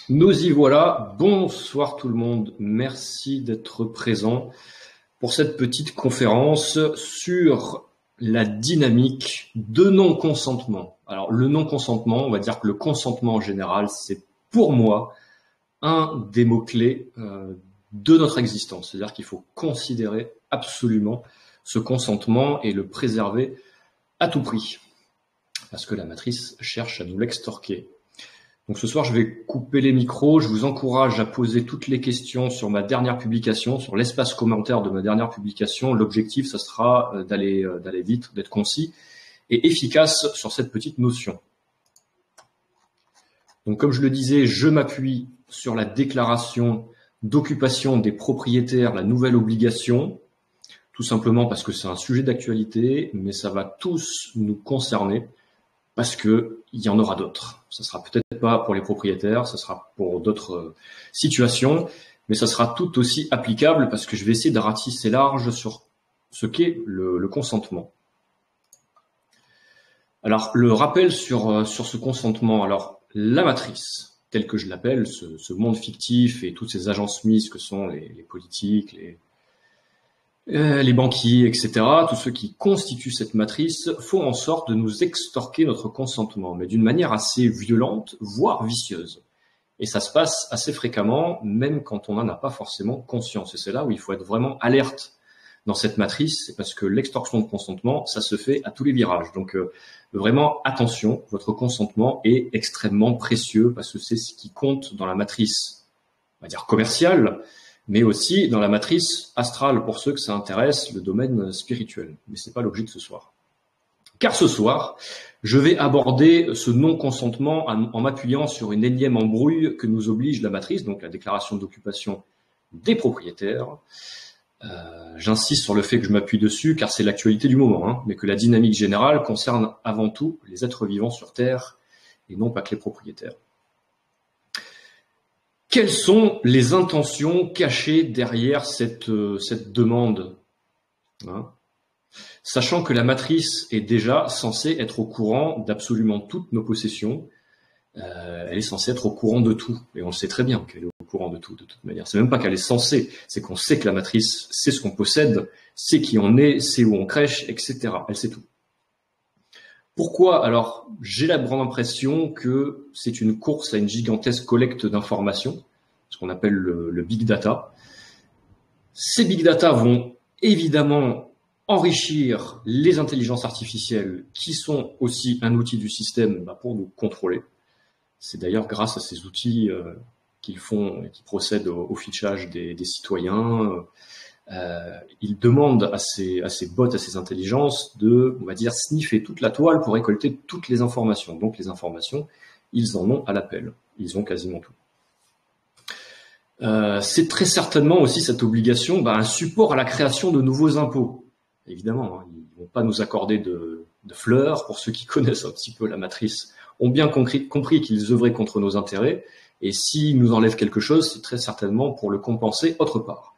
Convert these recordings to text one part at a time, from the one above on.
Nous y voilà. Bonsoir tout le monde. Merci d'être présent pour cette petite conférence sur la dynamique de non-consentement. Alors, le non-consentement, on va dire que le consentement en général, c'est pour moi un des mots-clés de notre existence. C'est-à-dire qu'il faut considérer absolument ce consentement et le préserver à tout prix. Parce que la matrice cherche à nous l'extorquer. Donc ce soir, je vais couper les micros. Je vous encourage à poser toutes les questions sur ma dernière publication, sur l'espace commentaire de ma dernière publication. L'objectif, ça sera d'aller vite, d'être concis et efficace sur cette petite notion. Donc comme je le disais, je m'appuie sur la déclaration d'occupation des propriétaires, la nouvelle obligation, tout simplement parce que c'est un sujet d'actualité, mais ça va tous nous concerner. Parce que il y en aura d'autres. Ça sera peut-être pas pour les propriétaires, ça sera pour d'autres situations, mais ça sera tout aussi applicable parce que je vais essayer de ratisser large sur ce qu'est le consentement. Alors, le rappel sur ce consentement. Alors, la matrice, telle que je l'appelle, ce monde fictif et toutes ces agences mises que sont les politiques, les banquiers, etc., tous ceux qui constituent cette matrice font en sorte de nous extorquer notre consentement, mais d'une manière assez violente, voire vicieuse. Et ça se passe assez fréquemment, même quand on n'en a pas forcément conscience. Et c'est là où il faut être vraiment alerte dans cette matrice, c'est parce que l'extorsion de consentement, ça se fait à tous les virages. Donc vraiment, attention, votre consentement est extrêmement précieux parce que c'est ce qui compte dans la matrice, on va dire commerciale, mais aussi dans la matrice astrale, pour ceux que ça intéresse, le domaine spirituel. Mais ce n'est pas l'objet de ce soir. Car ce soir, je vais aborder ce non-consentement en m'appuyant sur une énième embrouille que nous oblige la matrice, donc la déclaration d'occupation des propriétaires. J'insiste sur le fait que je m'appuie dessus, car c'est l'actualité du moment, mais que la dynamique générale concerne avant tout les êtres vivants sur Terre, et non pas que les propriétaires. Quelles sont les intentions cachées derrière cette demande, sachant que la matrice est déjà censée être au courant d'absolument toutes nos possessions, elle est censée être au courant de tout, et on le sait très bien qu'elle est au courant de tout, de toute manière. C'est même pas qu'elle est censée, c'est qu'on sait que la matrice sait ce qu'on possède, sait qui on est, sait où on crèche, etc. Elle sait tout. Pourquoi? Alors, j'ai la grande impression que c'est une course à une gigantesque collecte d'informations, ce qu'on appelle le big data. Ces big data vont évidemment enrichir les intelligences artificielles qui sont aussi un outil du système pour nous contrôler. C'est d'ailleurs grâce à ces outils qu'ils procèdent au fichage des citoyens. Ils demandent à ces bots, à ces intelligences de, on va dire, sniffer toute la toile pour récolter toutes les informations. Donc les informations, ils en ont à l'appel. Ils ont quasiment tout. C'est très certainement aussi cette obligation, un support à la création de nouveaux impôts. Évidemment, ils ne vont pas nous accorder de fleurs. Pour ceux qui connaissent un petit peu la matrice, ont bien compris qu'ils œuvraient contre nos intérêts. Et s'ils nous enlèvent quelque chose, c'est très certainement pour le compenser autre part.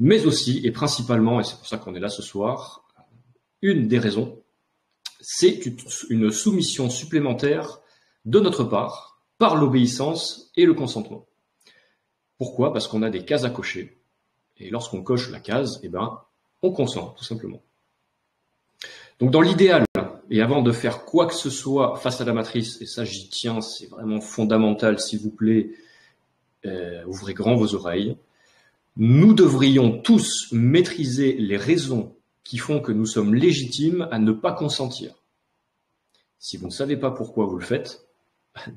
Mais aussi, et principalement, et c'est pour ça qu'on est là ce soir, une des raisons, c'est une soumission supplémentaire de notre part par l'obéissance et le consentement. Pourquoi? Parce qu'on a des cases à cocher. Et lorsqu'on coche la case, on consent, tout simplement. Donc dans l'idéal, et avant de faire quoi que ce soit face à la matrice, et ça j'y tiens, c'est vraiment fondamental, s'il vous plaît, ouvrez grand vos oreilles, nous devrions tous maîtriser les raisons qui font que nous sommes légitimes à ne pas consentir. Si vous ne savez pas pourquoi vous le faites,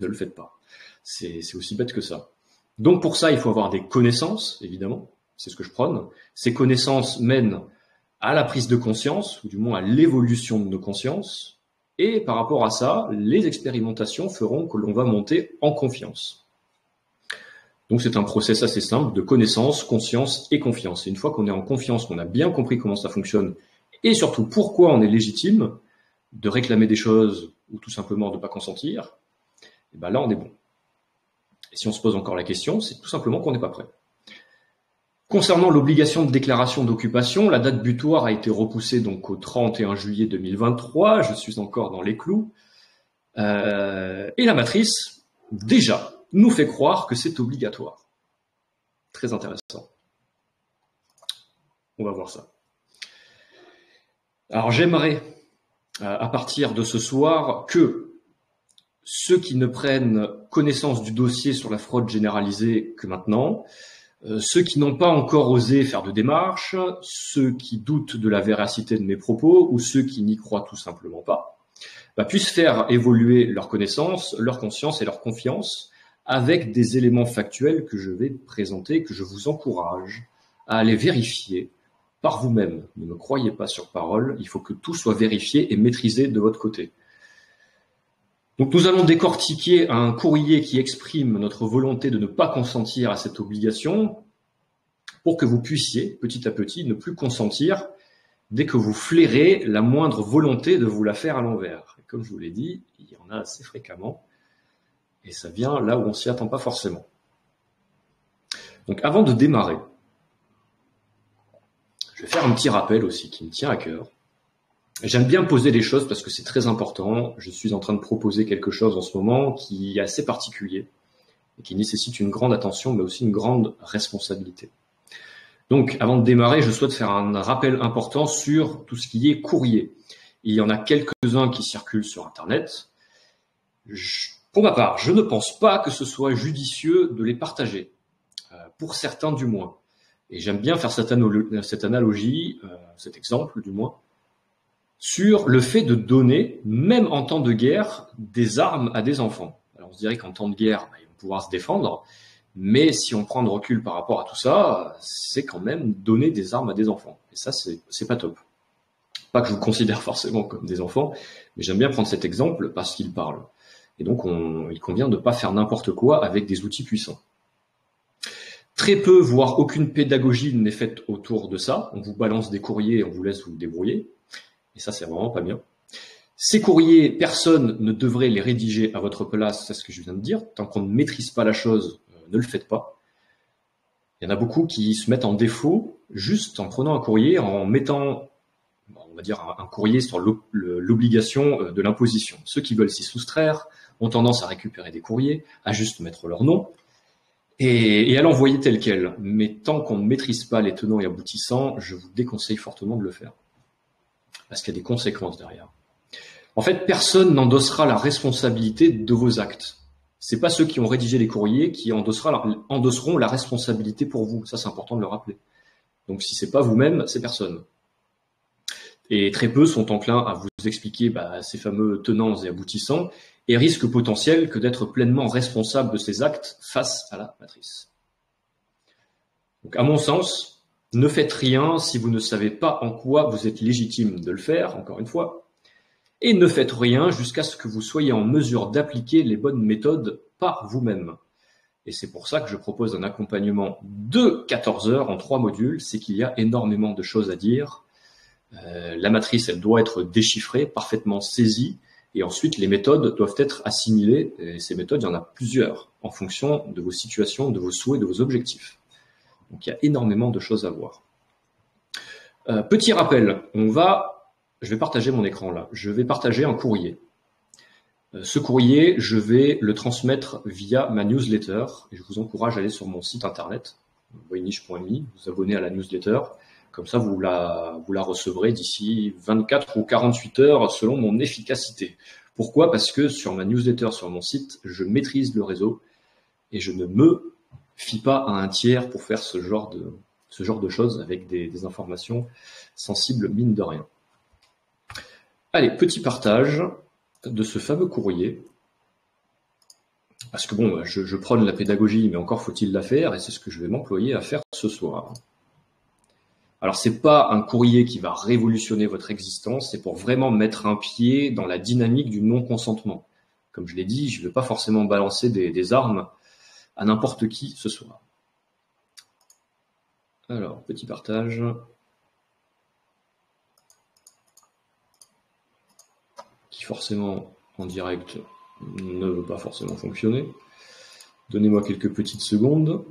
ne le faites pas. C'est aussi bête que ça. Donc pour ça, il faut avoir des connaissances, évidemment, c'est ce que je prône. Ces connaissances mènent à la prise de conscience, ou du moins à l'évolution de nos consciences, et par rapport à ça, les expérimentations feront que l'on va monter en confiance. Donc c'est un process assez simple de connaissance, conscience et confiance. Et une fois qu'on est en confiance, qu'on a bien compris comment ça fonctionne, et surtout pourquoi on est légitime de réclamer des choses, ou tout simplement de ne pas consentir, et là on est bon. Et si on se pose encore la question, c'est tout simplement qu'on n'est pas prêt. Concernant l'obligation de déclaration d'occupation, la date butoir a été repoussée donc au 31 juillet 2023, je suis encore dans les clous. Et la matrice, déjà, nous fait croire que c'est obligatoire. Très intéressant. On va voir ça. Alors j'aimerais, à partir de ce soir, que ceux qui ne prennent connaissance du dossier sur la fraude généralisée que maintenant, ceux qui n'ont pas encore osé faire de démarche, ceux qui doutent de la véracité de mes propos ou ceux qui n'y croient tout simplement pas, puissent faire évoluer leur connaissance, leur conscience et leur confiance avec des éléments factuels que je vais présenter, que je vous encourage à aller vérifier par vous-même. Ne me croyez pas sur parole, il faut que tout soit vérifié et maîtrisé de votre côté. Donc nous allons décortiquer un courrier qui exprime notre volonté de ne pas consentir à cette obligation pour que vous puissiez, petit à petit, ne plus consentir dès que vous flairez la moindre volonté de vous la faire à l'envers. Comme je vous l'ai dit, il y en a assez fréquemment et ça vient là où on s'y attend pas forcément. Donc avant de démarrer, je vais faire un petit rappel aussi qui me tient à cœur. J'aime bien poser les choses parce que c'est très important. Je suis en train de proposer quelque chose en ce moment qui est assez particulier et qui nécessite une grande attention, mais aussi une grande responsabilité. Donc, avant de démarrer, je souhaite faire un rappel important sur tout ce qui est courrier. Il y en a quelques-uns qui circulent sur Internet. Pour ma part, je ne pense pas que ce soit judicieux de les partager, pour certains du moins. Et j'aime bien faire cette analogie, cet exemple du moins, sur le fait de donner, même en temps de guerre, des armes à des enfants. Alors on se dirait qu'en temps de guerre, ils vont pouvoir se défendre, mais si on prend de recul par rapport à tout ça, c'est quand même donner des armes à des enfants. Et ça, c'est pas top. Pas que je vous considère forcément comme des enfants, mais j'aime bien prendre cet exemple parce qu'il parle. Et donc, il convient de ne pas faire n'importe quoi avec des outils puissants. Très peu, voire aucune pédagogie n'est faite autour de ça. On vous balance des courriers et on vous laisse vous débrouiller. Et ça, c'est vraiment pas bien. Ces courriers, personne ne devrait les rédiger à votre place, c'est ce que je viens de dire. Tant qu'on ne maîtrise pas la chose, ne le faites pas. Il y en a beaucoup qui se mettent en défaut juste en prenant un courrier, en mettant, on va dire, un courrier sur l'obligation de l'imposition. Ceux qui veulent s'y soustraire ont tendance à récupérer des courriers, à juste mettre leur nom et à l'envoyer tel quel. Mais tant qu'on ne maîtrise pas les tenants et aboutissants, je vous déconseille fortement de le faire. Parce qu'il y a des conséquences derrière. En fait, personne n'endossera la responsabilité de vos actes. C'est pas ceux qui ont rédigé les courriers qui endosseront la responsabilité pour vous. Ça, c'est important de le rappeler. Donc, si c'est pas vous-même, c'est personne. Et très peu sont enclins à vous expliquer ces fameux tenants et aboutissants et risque potentiel que d'être pleinement responsable de ces actes face à la matrice. Donc, à mon sens, ne faites rien si vous ne savez pas en quoi vous êtes légitime de le faire, encore une fois, et ne faites rien jusqu'à ce que vous soyez en mesure d'appliquer les bonnes méthodes par vous-même. Et c'est pour ça que je propose un accompagnement de 14 heures en 3 modules, c'est qu'il y a énormément de choses à dire. La matrice, elle doit être déchiffrée, parfaitement saisie, et ensuite les méthodes doivent être assimilées, et ces méthodes, il y en a plusieurs, en fonction de vos situations, de vos souhaits, de vos objectifs. Donc il y a énormément de choses à voir. Petit rappel, je vais partager mon écran là. Je vais partager un courrier. Ce courrier, je vais le transmettre via ma newsletter et je vous encourage à aller sur mon site internet, voynich.me, vous abonner à la newsletter. Comme ça, vous la recevrez d'ici 24 ou 48 heures selon mon efficacité. Pourquoi ? Parce que sur ma newsletter, sur mon site, je maîtrise le réseau et je ne me fie pas à un tiers pour faire ce genre de choses avec des informations sensibles, mine de rien. Allez, petit partage de ce fameux courrier. Parce que bon, je prône la pédagogie, mais encore faut-il la faire, et c'est ce que je vais m'employer à faire ce soir. Alors, c'est pas un courrier qui va révolutionner votre existence, c'est pour vraiment mettre un pied dans la dynamique du non-consentement. Comme je l'ai dit, je ne vais pas forcément balancer des armes à n'importe qui ce soir. Alors, petit partage. Qui forcément en direct ne veut pas forcément fonctionner. Donnez-moi quelques petites secondes.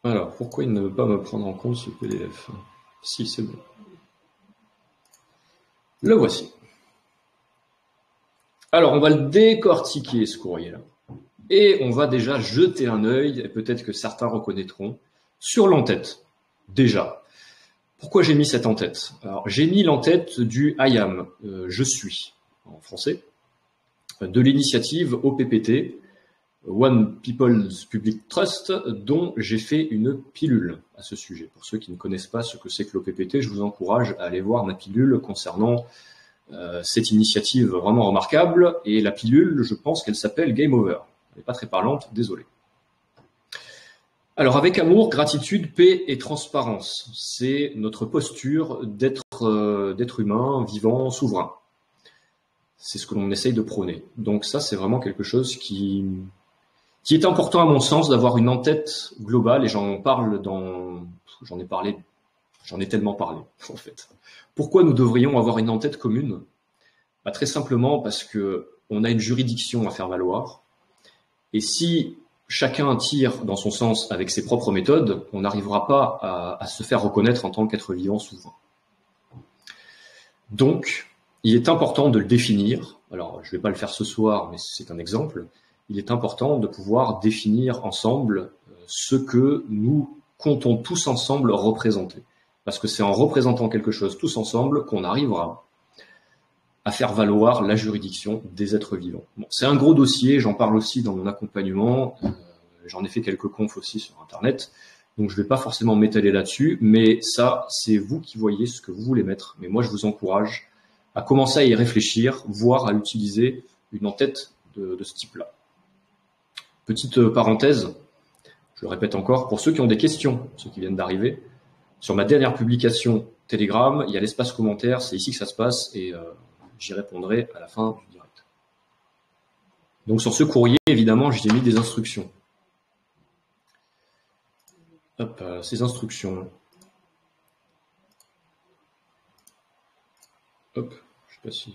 Alors, pourquoi il ne veut pas me prendre en compte ce PDF? Si, c'est bon. Le voici. Alors, on va le décortiquer, ce courrier-là. Et on va déjà jeter un œil, et peut-être que certains reconnaîtront, sur l'entête. Déjà. Pourquoi j'ai mis cette en-tête? Alors, j'ai mis l'en-tête du I am, je suis, en français, de l'initiative OPPT, One People's Public Trust, dont j'ai fait une pilule à ce sujet. Pour ceux qui ne connaissent pas ce que c'est que l'OPPT, je vous encourage à aller voir ma pilule concernant cette initiative vraiment remarquable. Et la pilule, je pense qu'elle s'appelle Game Over. Elle n'est pas très parlante, désolé. Alors, avec amour, gratitude, paix et transparence, c'est notre posture d'être humain, vivant, souverain. C'est ce que l'on essaye de prôner. Donc ça, c'est vraiment quelque chose qui est important à mon sens, d'avoir une en-tête globale, et j'en ai tellement parlé, en fait. Pourquoi nous devrions avoir une en-tête commune? Très simplement parce que on a une juridiction à faire valoir, et si chacun tire dans son sens avec ses propres méthodes, on n'arrivera pas à se faire reconnaître en tant qu'être vivant souverain. Donc, il est important de le définir. Alors, je ne vais pas le faire ce soir, mais c'est un exemple. Il est important de pouvoir définir ensemble ce que nous comptons tous ensemble représenter. Parce que c'est en représentant quelque chose tous ensemble qu'on arrivera à faire valoir la juridiction des êtres vivants. Bon, c'est un gros dossier, j'en parle aussi dans mon accompagnement, j'en ai fait quelques confs aussi sur Internet, donc je ne vais pas forcément m'étaler là-dessus, mais ça, c'est vous qui voyez ce que vous voulez mettre. Mais moi, je vous encourage à commencer à y réfléchir, voire à utiliser une en-tête de ce type-là. Petite parenthèse, je le répète encore, pour ceux qui ont des questions, ceux qui viennent d'arriver, sur ma dernière publication Telegram, il y a l'espace commentaire, c'est ici que ça se passe, et j'y répondrai à la fin du direct. Donc sur ce courrier, évidemment, j'y ai mis des instructions. Hop, ces instructions. Hop, je sais pas si...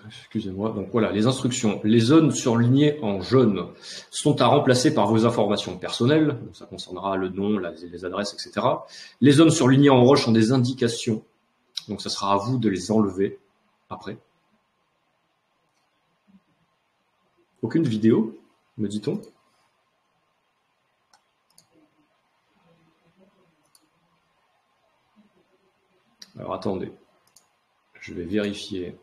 Excusez-moi. Donc voilà, les instructions. Les zones surlignées en jaune sont à remplacer par vos informations personnelles. Donc ça concernera le nom, les adresses, etc. Les zones surlignées en rouge sont des indications. Donc ça sera à vous de les enlever après. Aucune vidéo, me dit-on. Alors attendez, je vais vérifier.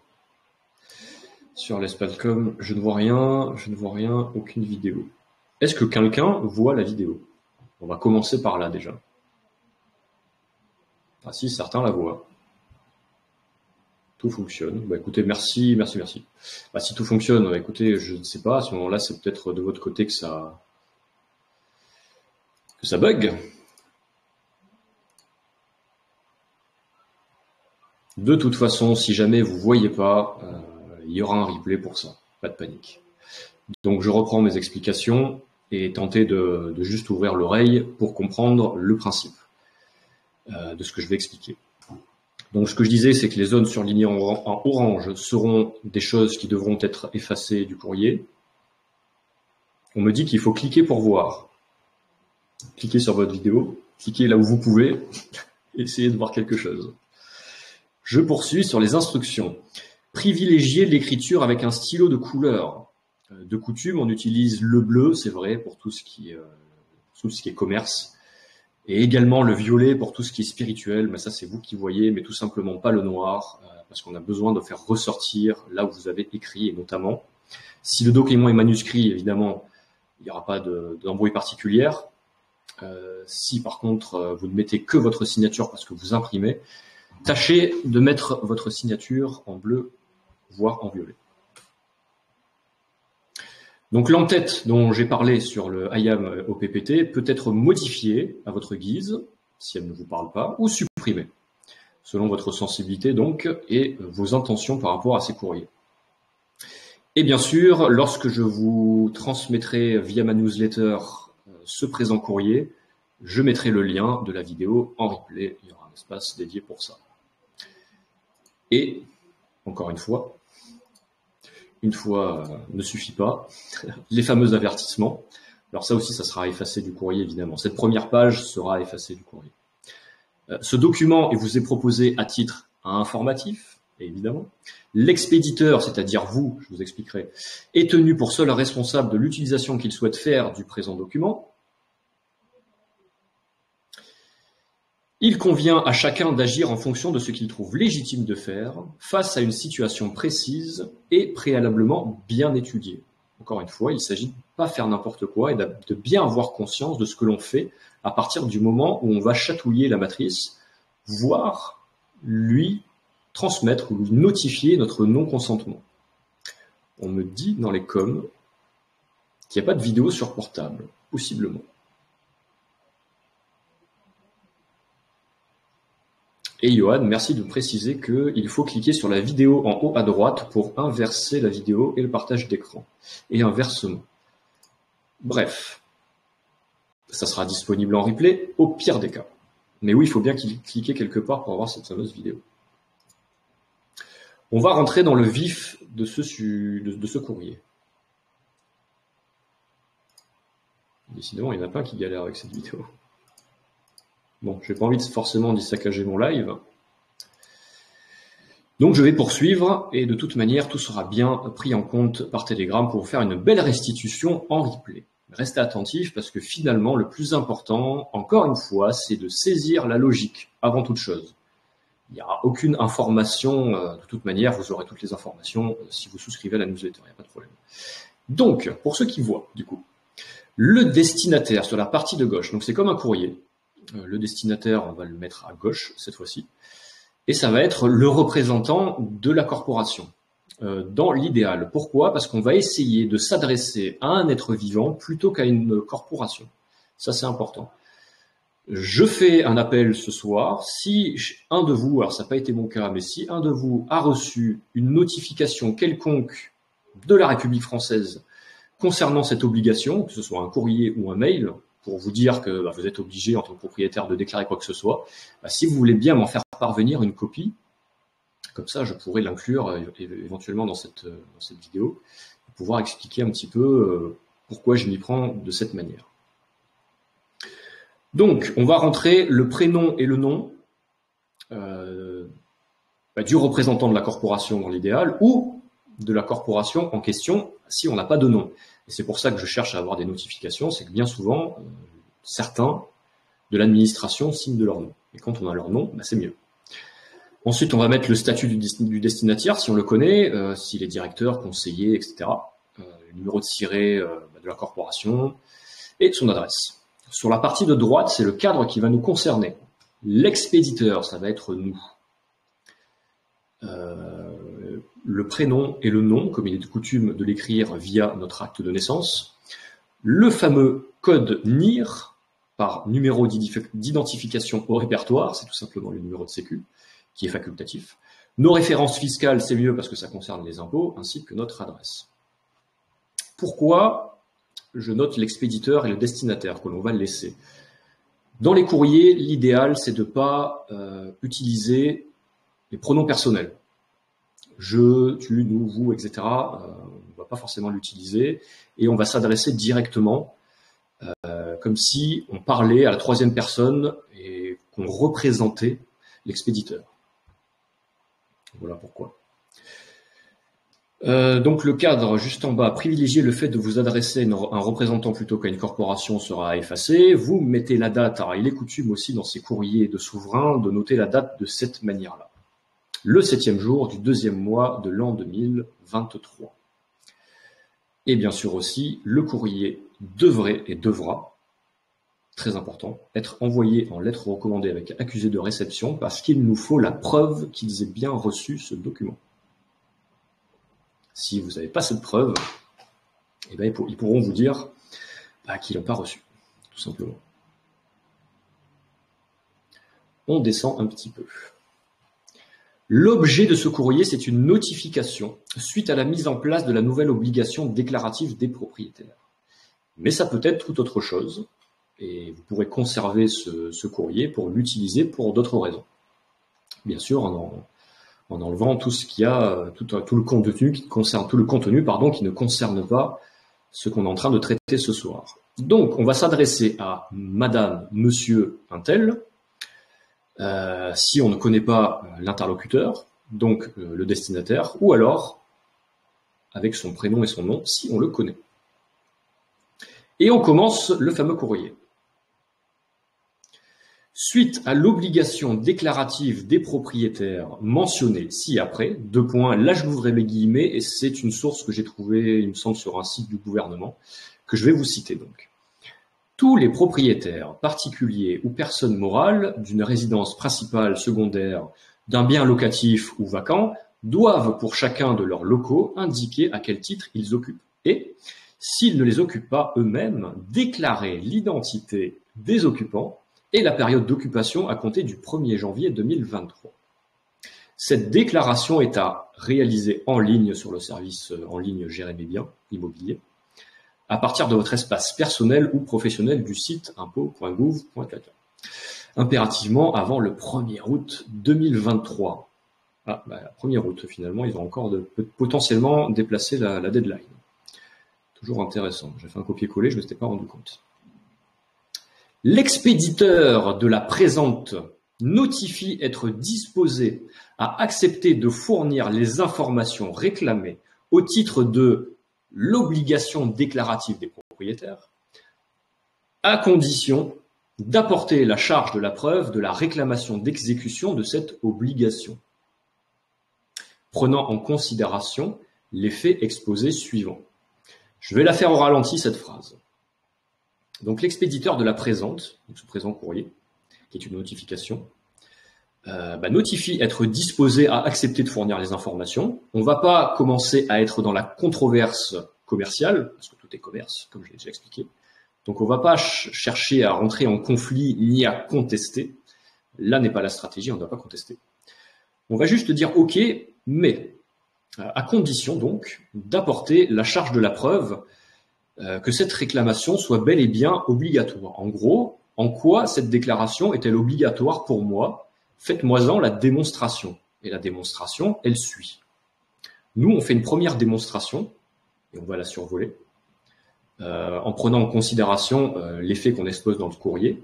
Sur l'Espalcom, je ne vois rien, aucune vidéo. Est-ce que quelqu'un voit la vidéo? On va commencer par là déjà. Ah si, certains la voient. Tout fonctionne. Bah écoutez, merci. Bah, si tout fonctionne, bah, écoutez, je ne sais pas, à ce moment-là, c'est peut-être de votre côté que ça bug. De toute façon, si jamais vous ne voyez pas, il y aura un replay pour ça, pas de panique. Donc je reprends mes explications et tenter de juste ouvrir l'oreille pour comprendre le principe de ce que je vais expliquer. Donc ce que je disais, c'est que les zones surlignées en orange seront des choses qui devront être effacées du courrier. On me dit qu'il faut cliquer pour voir. Cliquez sur votre vidéo, cliquez là où vous pouvez, essayez de voir quelque chose. Je poursuis sur les instructions. Privilégier l'écriture avec un stylo de couleur. De coutume, on utilise le bleu, c'est vrai, pour tout ce qui est commerce, et également le violet pour tout ce qui est spirituel, mais ça c'est vous qui voyez, mais tout simplement pas le noir, parce qu'on a besoin de faire ressortir là où vous avez écrit, et notamment, si le document est manuscrit, évidemment, il n'y aura pas d'embrouille particulière. Si par contre, vous ne mettez que votre signature parce que vous imprimez, tâchez de mettre votre signature en bleu, voire en violet. Donc l'entête dont j'ai parlé sur le IAM OPPT peut être modifiée à votre guise, si elle ne vous parle pas, ou supprimée, selon votre sensibilité donc, et vos intentions par rapport à ces courriers. Et bien sûr, lorsque je vous transmettrai via ma newsletter ce présent courrier, je mettrai le lien de la vidéo en replay, il y aura un espace dédié pour ça. Et, encore une fois ne suffit pas, les fameux avertissements. Alors ça aussi, ça sera effacé du courrier, évidemment. Cette première page sera effacée du courrier. Ce document il vous est proposé à titre informatif, évidemment. L'expéditeur, c'est-à-dire vous, je vous expliquerai, est tenu pour seul responsable de l'utilisation qu'il souhaite faire du présent document. Il convient à chacun d'agir en fonction de ce qu'il trouve légitime de faire face à une situation précise et préalablement bien étudiée. Encore une fois, il s'agit de ne pas faire n'importe quoi et de bien avoir conscience de ce que l'on fait à partir du moment où on va chatouiller la matrice, voire lui transmettre ou lui notifier notre non-consentement. On me dit dans les coms qu'il n'y a pas de vidéo sur portable, possiblement. Et Johan, merci de préciser qu'il faut cliquer sur la vidéo en haut à droite pour inverser la vidéo et le partage d'écran. Et inversement. Bref, ça sera disponible en replay au pire des cas. Mais oui, il faut bien cliquer quelque part pour avoir cette fameuse vidéo. On va rentrer dans le vif de ce courrier. Décidément, il y en a plein qui galèrent avec cette vidéo. Bon, j'ai pas envie forcément d'y saccager mon live. Donc je vais poursuivre et de toute manière, tout sera bien pris en compte par Telegram pour vous faire une belle restitution en replay. Restez attentifs parce que finalement, le plus important, encore une fois, c'est de saisir la logique avant toute chose. Il n'y aura aucune information, de toute manière, vous aurez toutes les informations si vous souscrivez à la newsletter, il n'y a pas de problème. Donc, pour ceux qui voient, du coup, le destinataire sur la partie de gauche, donc c'est comme un courrier. Le destinataire, on va le mettre à gauche cette fois-ci, et ça va être le représentant de la corporation, dans l'idéal. Pourquoi? Parce qu'on va essayer de s'adresser à un être vivant plutôt qu'à une corporation. Ça, c'est important. Je fais un appel ce soir. Si un de vous, alors ça n'a pas été mon cas, mais si un de vous a reçu une notification quelconque de la République française concernant cette obligation, que ce soit un courrier ou un mail, pour vous dire que vous êtes obligé en tant que propriétaire de déclarer quoi que ce soit, si vous voulez bien m'en faire parvenir une copie, comme ça je pourrais l'inclure éventuellement dans cette vidéo, pour pouvoir expliquer un petit peu pourquoi je m'y prends de cette manière. Donc, on va rentrer le prénom et le nom du représentant de la corporation dans l'idéal, ou de la corporation en question si on n'a pas de nom. Et c'est pour ça que je cherche à avoir des notifications, c'est que bien souvent, certains de l'administration signent de leur nom. Et quand on a leur nom, c'est mieux. Ensuite, on va mettre le statut du destinataire, si on le connaît, s'il est directeur, conseiller, etc. Le numéro de siret de la corporation et son adresse. Sur la partie de droite, c'est le cadre qui va nous concerner. L'expéditeur, ça va être nous. Le prénom et le nom, comme il est de coutume de l'écrire via notre acte de naissance, le fameux code NIR, par numéro d'identification au répertoire, c'est tout simplement le numéro de sécu, qui est facultatif. Nos références fiscales, c'est mieux parce que ça concerne les impôts, ainsi que notre adresse. Pourquoi je note l'expéditeur et le destinataire que l'on va laisser? Dans les courriers, l'idéal, c'est de ne pas utiliser les pronoms personnels. Je, tu, nous, vous, etc. On ne va pas forcément l'utiliser et on va s'adresser directement comme si on parlait à la troisième personne et qu'on représentait l'expéditeur. Voilà pourquoi. Donc le cadre juste en bas, privilégier le fait de vous adresser à un représentant plutôt qu'à une corporation sera effacé. Vous mettez la date. Alors il est coutume aussi dans ces courriers de souverains de noter la date de cette manière-là. Le 7e jour du 2e mois de l'an 2023. Et bien sûr aussi, le courrier devrait et devra, très important, être envoyé en lettre recommandée avec accusé de réception parce qu'il nous faut la preuve qu'ils aient bien reçu ce document. Si vous n'avez pas cette preuve, eh bien, ils pourront vous dire qu'ils n'ont pas reçu, tout simplement. On descend un petit peu. L'objet de ce courrier, c'est une notification suite à la mise en place de la nouvelle obligation déclarative des propriétaires. Mais ça peut être tout autre chose, et vous pourrez conserver ce courrier pour l'utiliser pour d'autres raisons. Bien sûr, en enlevant tout ce qu'il y a, tout le contenu qui ne concerne pas ce qu'on est en train de traiter ce soir. Donc, on va s'adresser à Madame, Monsieur, un tel. si on ne connaît pas l'interlocuteur, donc le destinataire, ou alors avec son prénom et son nom, si on le connaît. Et on commence le fameux courrier. Suite à l'obligation déclarative des propriétaires mentionnée ci-après, deux points, là je l'ouvre mes guillemets, et c'est une source que j'ai trouvée, il me semble, sur un site du gouvernement, que je vais vous citer donc. Tous les propriétaires, particuliers ou personnes morales, d'une résidence principale, secondaire, d'un bien locatif ou vacant, doivent pour chacun de leurs locaux indiquer à quel titre ils occupent. Et, s'ils ne les occupent pas eux-mêmes, déclarer l'identité des occupants et la période d'occupation à compter du 1er janvier 2023. Cette déclaration est à réaliser en ligne sur le service en ligne Gérer mes biens immobiliers, à partir de votre espace personnel ou professionnel du site impôts.gouv.fr, impérativement avant le 1er août 2023. Ah, 1er août, finalement, ils ont encore potentiellement déplacé la deadline. Toujours intéressant. J'ai fait un copier-coller, je ne m'étais pas rendu compte. L'expéditeur de la présente notifie être disposé à accepter de fournir les informations réclamées au titre de l'obligation déclarative des propriétaires, à condition d'apporter la charge de la preuve de la réclamation d'exécution de cette obligation, prenant en considération les faits exposés suivants. Je vais la faire au ralenti, cette phrase. Donc l'expéditeur de la présente, donc ce présent courrier, qui est une notification, notifie être disposé à accepter de fournir les informations. On ne va pas commencer à être dans la controverse commerciale, parce que tout est commerce, comme je l'ai déjà expliqué. Donc on ne va pas chercher à rentrer en conflit ni à contester. Là n'est pas la stratégie, on ne va pas contester. On va juste dire OK, mais à condition donc d'apporter la charge de la preuve que cette réclamation soit bel et bien obligatoire. En gros, en quoi cette déclaration est-elle obligatoire pour moi? Faites-moi-en la démonstration. Et la démonstration, elle suit. Nous, on fait une première démonstration, et on va la survoler, en prenant en considération les faits qu'on expose dans le courrier,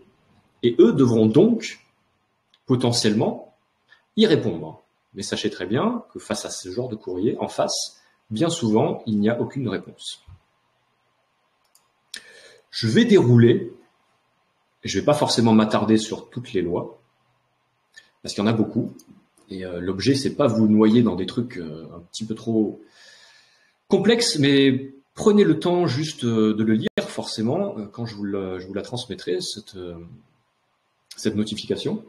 et eux devront donc, potentiellement, y répondre. Mais sachez très bien que face à ce genre de courrier, en face, bien souvent, il n'y a aucune réponse. Je vais dérouler, et je ne vais pas forcément m'attarder sur toutes les lois, parce qu'il y en a beaucoup, et l'objet, c'est pas vous noyer dans des trucs un petit peu trop complexes, mais prenez le temps juste de le lire, forcément, quand je vous la transmettrai, cette notification.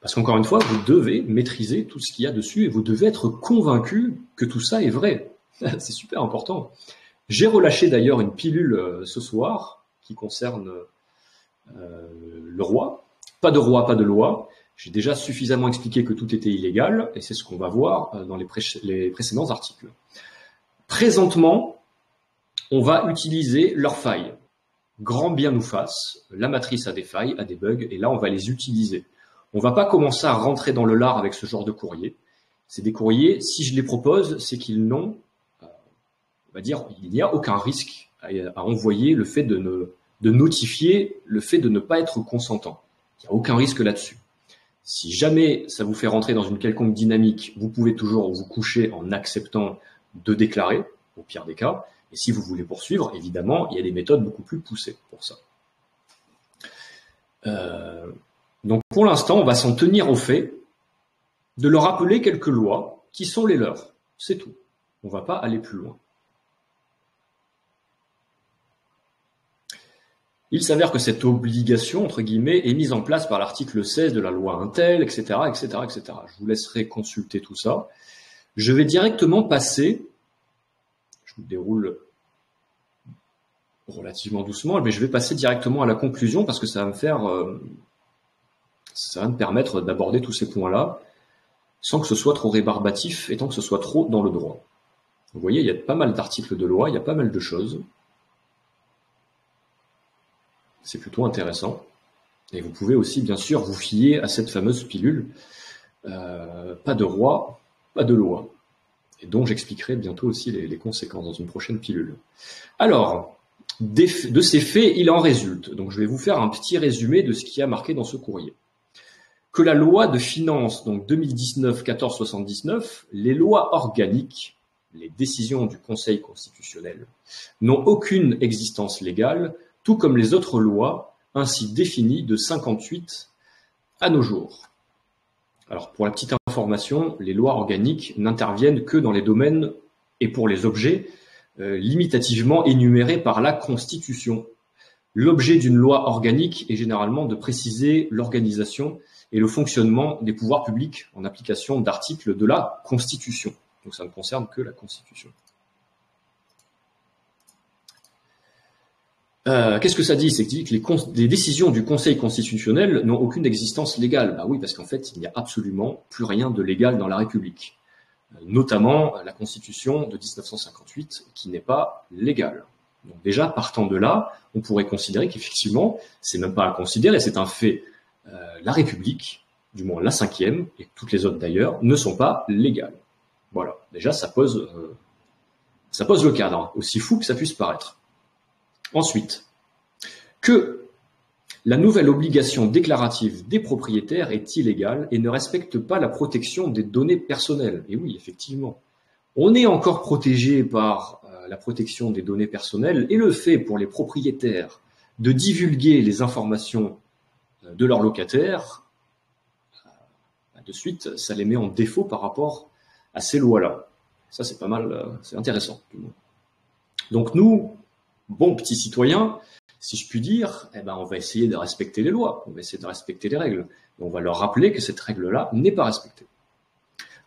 Parce qu'encore une fois, vous devez maîtriser tout ce qu'il y a dessus, et vous devez être convaincu que tout ça est vrai. C'est super important. J'ai relâché d'ailleurs une pilule ce soir qui concerne le roi. Pas de roi, pas de loi. J'ai déjà suffisamment expliqué que tout était illégal, et c'est ce qu'on va voir dans les précédents articles. Présentement, on va utiliser leurs failles. Grand bien nous fasse, la matrice a des failles, a des bugs, et là on va les utiliser. On va pas commencer à rentrer dans le lard avec ce genre de courrier. C'est des courriers, si je les propose, c'est qu'ils n'ont, on va dire, il n'y a aucun risque à envoyer le fait de notifier le fait de ne pas être consentant. Il n'y a aucun risque là-dessus. Si jamais ça vous fait rentrer dans une quelconque dynamique, vous pouvez toujours vous coucher en acceptant de déclarer, au pire des cas. Et si vous voulez poursuivre, évidemment, il y a des méthodes beaucoup plus poussées pour ça. Donc pour l'instant, on va s'en tenir au fait de leur rappeler quelques lois qui sont les leurs. C'est tout. On ne va pas aller plus loin. Il s'avère que cette obligation, entre guillemets, est mise en place par l'article 16 de la loi Intel, etc., etc., etc. Je vous laisserai consulter tout ça. Je vais directement passer, je vous déroule relativement doucement, mais je vais passer directement à la conclusion parce que ça va me permettre d'aborder tous ces points-là sans que ce soit trop rébarbatif et tant que ce soit trop dans le droit. Vous voyez, il y a pas mal d'articles de loi, il y a pas mal de choses. C'est plutôt intéressant. Et vous pouvez aussi, bien sûr, vous fier à cette fameuse pilule. Pas de roi, pas de loi. Et dont j'expliquerai bientôt aussi les conséquences dans une prochaine pilule. Alors, de ces faits, il en résulte. Donc, je vais vous faire un petit résumé de ce qui a marqué dans ce courrier. que la loi de finances, donc 2019-1479, les lois organiques, les décisions du Conseil constitutionnel, n'ont aucune existence légale, tout comme les autres lois ainsi définies de 58 à nos jours. Alors, pour la petite information, les lois organiques n'interviennent que dans les domaines et pour les objets limitativement énumérés par la Constitution. L'objet d'une loi organique est généralement de préciser l'organisation et le fonctionnement des pouvoirs publics en application d'articles de la Constitution. Donc ça ne concerne que la Constitution. Qu'est-ce que ça dit? C'est que les décisions du Conseil constitutionnel n'ont aucune existence légale. Bah oui, parce qu'en fait, il n'y a absolument plus rien de légal dans la République. Notamment la Constitution de 1958, qui n'est pas légale. Donc déjà, partant de là, on pourrait considérer qu'effectivement, c'est même pas à considérer, c'est un fait. La République, du moins la 5e, et toutes les autres d'ailleurs, ne sont pas légales. Voilà, déjà ça pose le cadre, aussi fou que ça puisse paraître. Ensuite, que la nouvelle obligation déclarative des propriétaires est illégale et ne respecte pas la protection des données personnelles. Et oui, effectivement, on est encore protégé par la protection des données personnelles et le fait pour les propriétaires de divulguer les informations de leurs locataires, de suite, ça les met en défaut par rapport à ces lois-là. Ça, c'est pas mal, c'est intéressant. Donc nous, bons petits citoyens, si je puis dire, on va essayer de respecter les lois, on va essayer de respecter les règles. Et on va leur rappeler que cette règle-là n'est pas respectée.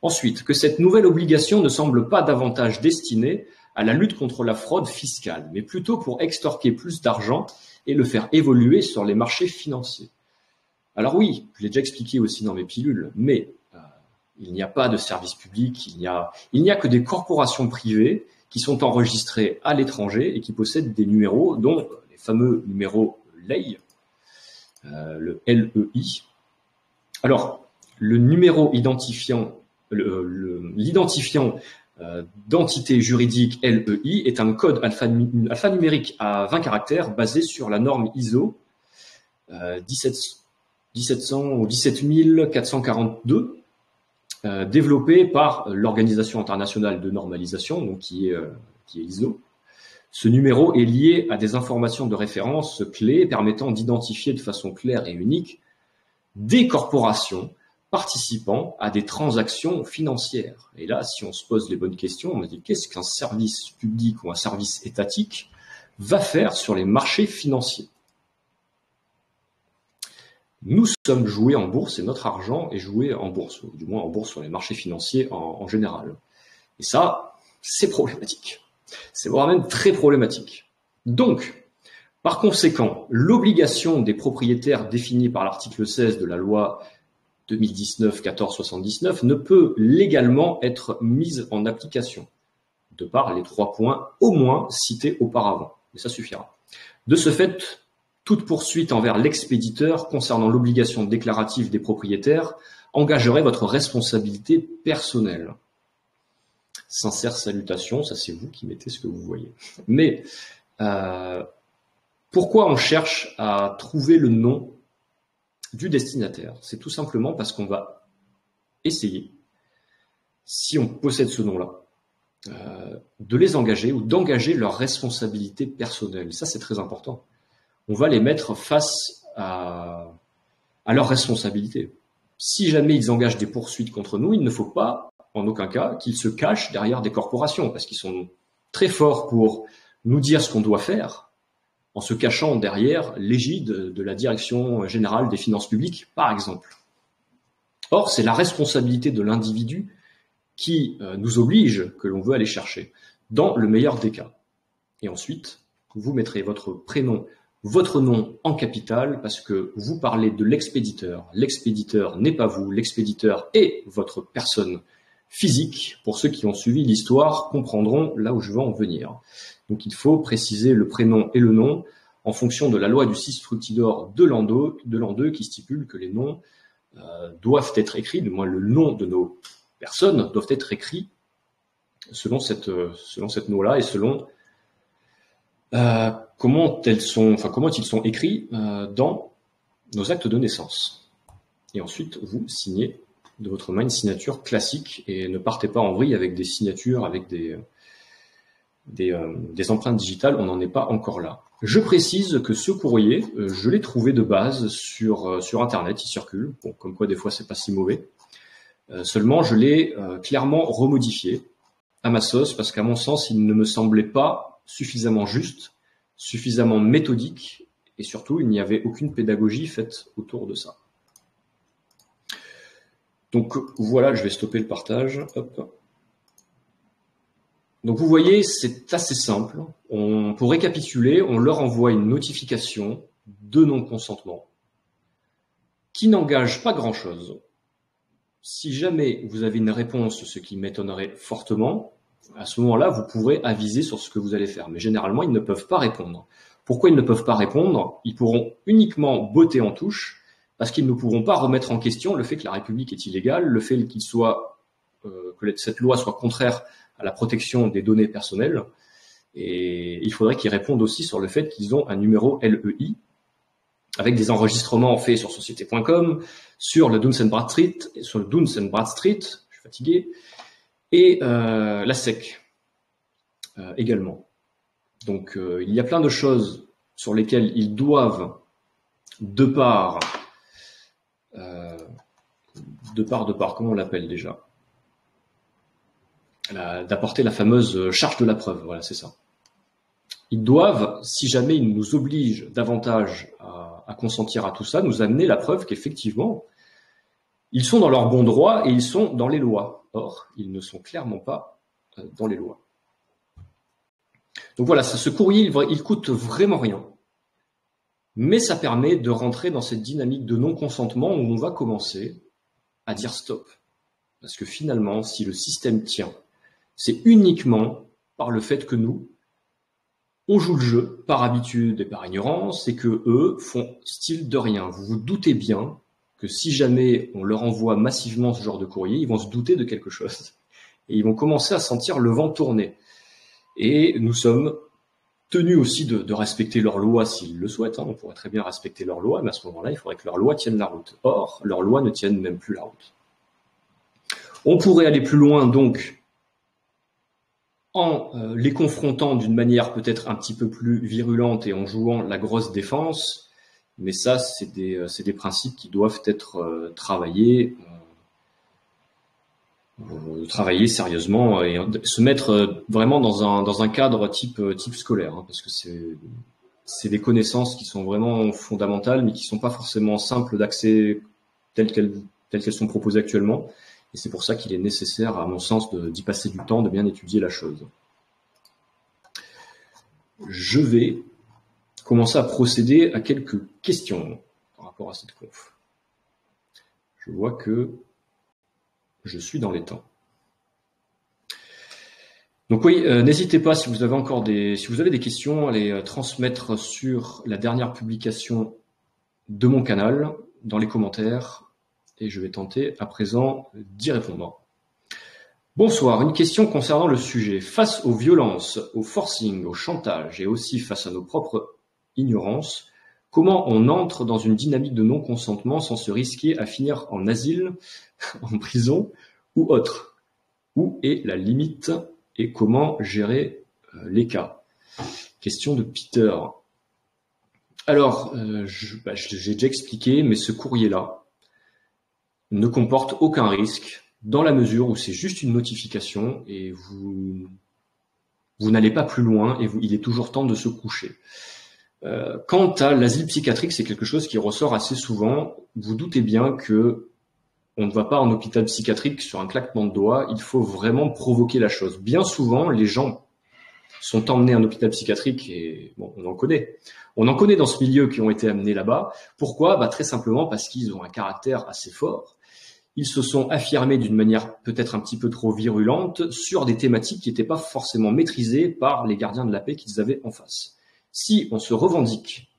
Ensuite, que cette nouvelle obligation ne semble pas davantage destinée à la lutte contre la fraude fiscale, mais plutôt pour extorquer plus d'argent et le faire évoluer sur les marchés financiers. Alors oui, je l'ai déjà expliqué aussi dans mes pilules, mais il n'y a pas de service public, il n'y a que des corporations privées qui sont enregistrées à l'étranger et qui possèdent des numéros, dont les fameux numéros LEI, le LEI. Alors, le numéro identifiant, l'identifiant d'entité juridique LEI est un code alphanumérique à 20 caractères basé sur la norme ISO 1700 ou 17442, développé par l'Organisation internationale de normalisation, donc qui est ISO. Ce numéro est lié à des informations de référence clés permettant d'identifier de façon claire et unique des corporations participant à des transactions financières. Et là, si on se pose les bonnes questions, on se dit qu'est-ce qu'un service public ou un service étatique va faire sur les marchés financiers? Nous sommes joués en bourse et notre argent est joué en bourse, ou du moins en bourse sur les marchés financiers en général. Et ça, c'est problématique. C'est voire même très problématique. Donc, par conséquent, l'obligation des propriétaires définie par l'article 16 de la loi 2019-1479 ne peut légalement être mise en application, de par les 3 points au moins cités auparavant. Mais ça suffira. De ce fait, toute poursuite envers l'expéditeur concernant l'obligation déclarative des propriétaires engagerait votre responsabilité personnelle. Sincère salutation, ça c'est vous qui mettez ce que vous voyez. Mais pourquoi on cherche à trouver le nom du destinataire? C'est tout simplement parce qu'on va essayer, si on possède ce nom-là, de les engager ou d'engager leur responsabilité personnelle. Ça, c'est très important. On va les mettre face à leurs responsabilités. Si jamais ils engagent des poursuites contre nous, il ne faut pas, en aucun cas, qu'ils se cachent derrière des corporations, parce qu'ils sont très forts pour nous dire ce qu'on doit faire, en se cachant derrière l'égide de la Direction générale des finances publiques, par exemple. Or, c'est la responsabilité de l'individu qui nous oblige, que l'on veut aller chercher, dans le meilleur des cas. Et ensuite, vous mettrez votre prénom, votre nom en capital, parce que vous parlez de l'expéditeur. L'expéditeur n'est pas vous, l'expéditeur est votre personne physique. Pour ceux qui ont suivi l'histoire, comprendront là où je veux en venir. Donc il faut préciser le prénom et le nom en fonction de la loi du 6 Fructidor de l'an 2 qui stipule que les noms doivent être écrits, du moins le nom de nos personnes doivent être écrits selon cette loi-là et selon comment ils sont écrits dans nos actes de naissance. et ensuite vous signez de votre main une signature classique et ne partez pas en vrille avec des signatures, avec des empreintes digitales, on n'en est pas encore là. Je précise que ce courrier, je l'ai trouvé de base sur Internet, il circule, bon, comme quoi des fois c'est pas si mauvais. Seulement, je l'ai clairement remodifié à ma sauce parce qu'à mon sens, il ne me semblait pas suffisamment juste, suffisamment méthodique et surtout, il n'y avait aucune pédagogie faite autour de ça. Donc voilà, je vais stopper le partage. Hop. Donc vous voyez, c'est assez simple. Pour récapituler, on leur envoie une notification de non-consentement qui n'engage pas grand-chose. Si jamais vous avez une réponse, ce qui m'étonnerait fortement, à ce moment-là, vous pourrez aviser sur ce que vous allez faire. Mais généralement, ils ne peuvent pas répondre. Pourquoi ils ne peuvent pas répondre? Ils pourront uniquement botter en touche parce qu'ils ne pourront pas remettre en question le fait que la République est illégale, le fait que cette loi soit contraire à la protection des données personnelles. Et il faudrait qu'ils répondent aussi sur le fait qu'ils ont un numéro LEI avec des enregistrements faits sur société.com, sur le Duns & Bradstreet, je suis fatigué, et la SEC également. Donc il y a plein de choses sur lesquelles ils doivent, de part, comment on l'appelle déjà, d'apporter la fameuse charge de la preuve, voilà, c'est ça. Ils doivent, si jamais ils nous obligent davantage à consentir à tout ça, nous amener la preuve qu'effectivement, ils sont dans leur bon droit et ils sont dans les lois. Or, ils ne sont clairement pas dans les lois. Donc voilà, ce courrier, il coûte vraiment rien. Mais ça permet de rentrer dans cette dynamique de non-consentement où on va commencer à dire stop. Parce que finalement, si le système tient, c'est uniquement par le fait que nous, on joue le jeu par habitude et par ignorance et que eux font style de rien. Vous vous doutez bien que si jamais on leur envoie massivement ce genre de courrier, ils vont se douter de quelque chose et ils vont commencer à sentir le vent tourner. Et nous sommes tenus aussi de respecter leurs lois s'ils le souhaitent. On pourrait très bien respecter leurs lois, mais à ce moment-là, il faudrait que leurs lois tiennent la route. Or, leurs lois ne tiennent même plus la route. On pourrait aller plus loin donc en les confrontant d'une manière peut-être un petit peu plus virulente et en jouant la grosse défense, mais ça, c'est des principes qui doivent être travaillés sérieusement et se mettre vraiment dans un cadre type scolaire, parce que c'est des connaissances qui sont vraiment fondamentales, mais qui sont pas forcément simples d'accès telles qu'elles sont proposées actuellement. Et c'est pour ça qu'il est nécessaire, à mon sens, d'y passer du temps, de bien étudier la chose. Je vais commencer à procéder à quelques questions par rapport à cette conf. Je vois que je suis dans les temps. Donc oui, n'hésitez pas, si vous avez des questions, à les transmettre sur la dernière publication de mon canal, dans les commentaires. Et je vais tenter à présent d'y répondre. Bonsoir, une question concernant le sujet. Face aux violences, au forcing, au chantage et aussi face à nos propres ignorances, comment on entre dans une dynamique de non-consentement sans se risquer à finir en asile, en prison ou autre? Où est la limite et comment gérer les cas? Question de Peter. Alors, j'ai déjà expliqué, mais ce courrier-là ne comporte aucun risque dans la mesure où c'est juste une notification et vous n'allez pas plus loin et il est toujours temps de se coucher. Quant à l'asile psychiatrique, c'est quelque chose qui ressort assez souvent. Vous doutez bien que on ne va pas en hôpital psychiatrique sur un claquement de doigts, il faut vraiment provoquer la chose. Bien souvent, les gens sont emmenés en hôpital psychiatrique et bon, on en connaît. On en connaît dans ce milieu qui ont été amenés là-bas. Pourquoi? Très simplement parce qu'ils ont un caractère assez fort. Ils se sont affirmés d'une manière peut-être un petit peu trop virulente sur des thématiques qui n'étaient pas forcément maîtrisées par les gardiens de la paix qu'ils avaient en face. Si on se revendique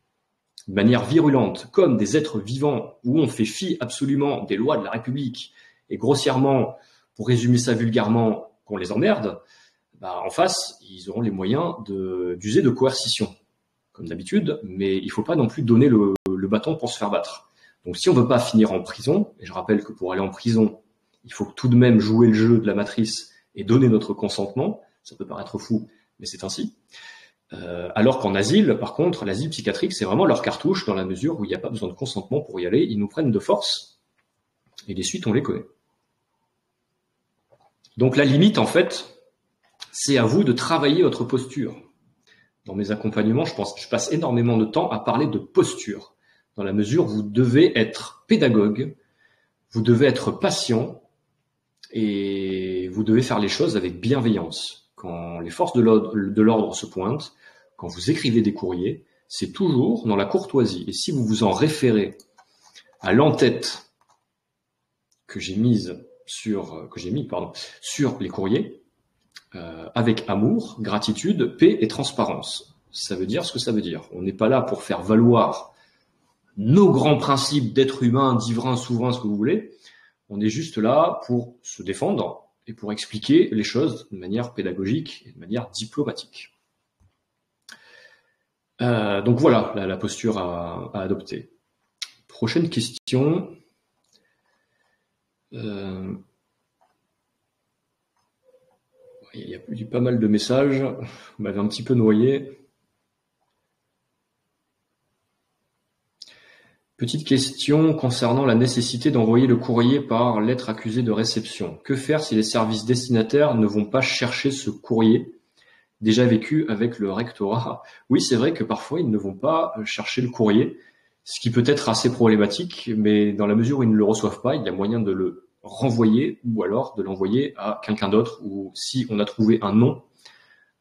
de manière virulente comme des êtres vivants où on fait fi absolument des lois de la République et grossièrement, pour résumer ça vulgairement, qu'on les emmerde, en face, ils auront les moyens d'user de coercition, comme d'habitude, mais il ne faut pas non plus donner le bâton pour se faire battre. Donc si on veut pas finir en prison, et je rappelle que pour aller en prison, il faut tout de même jouer le jeu de la matrice et donner notre consentement, ça peut paraître fou, mais c'est ainsi. Alors qu'en asile, par contre, l'asile psychiatrique, c'est vraiment leur cartouche dans la mesure où il n'y a pas besoin de consentement pour y aller, ils nous prennent de force, et les suites, on les connaît. Donc la limite, en fait, c'est à vous de travailler votre posture. Dans mes accompagnements, je passe énormément de temps à parler de posture, dans la mesure où vous devez être pédagogue, vous devez être patient, et vous devez faire les choses avec bienveillance. Quand les forces de l'ordre se pointent, quand vous écrivez des courriers, c'est toujours dans la courtoisie. Et si vous vous en référez à l'entête que j'ai mis sur les courriers, avec amour, gratitude, paix et transparence. Ça veut dire ce que ça veut dire. On n'est pas là pour faire valoir nos grands principes d'être humain, divin, souverain, ce que vous voulez. On est juste là pour se défendre et pour expliquer les choses de manière pédagogique et de manière diplomatique. Donc voilà la posture à adopter. Prochaine question. Il y a eu pas mal de messages. Vous m'avez un petit peu noyé. Petite question concernant la nécessité d'envoyer le courrier par lettre accusée de réception. Que faire si les services destinataires ne vont pas chercher ce courrier déjà vécu avec le rectorat? Oui, c'est vrai que parfois ils ne vont pas chercher le courrier, ce qui peut être assez problématique, mais dans la mesure où ils ne le reçoivent pas, il y a moyen de le renvoyer ou alors de l'envoyer à quelqu'un d'autre, ou si on a trouvé un nom,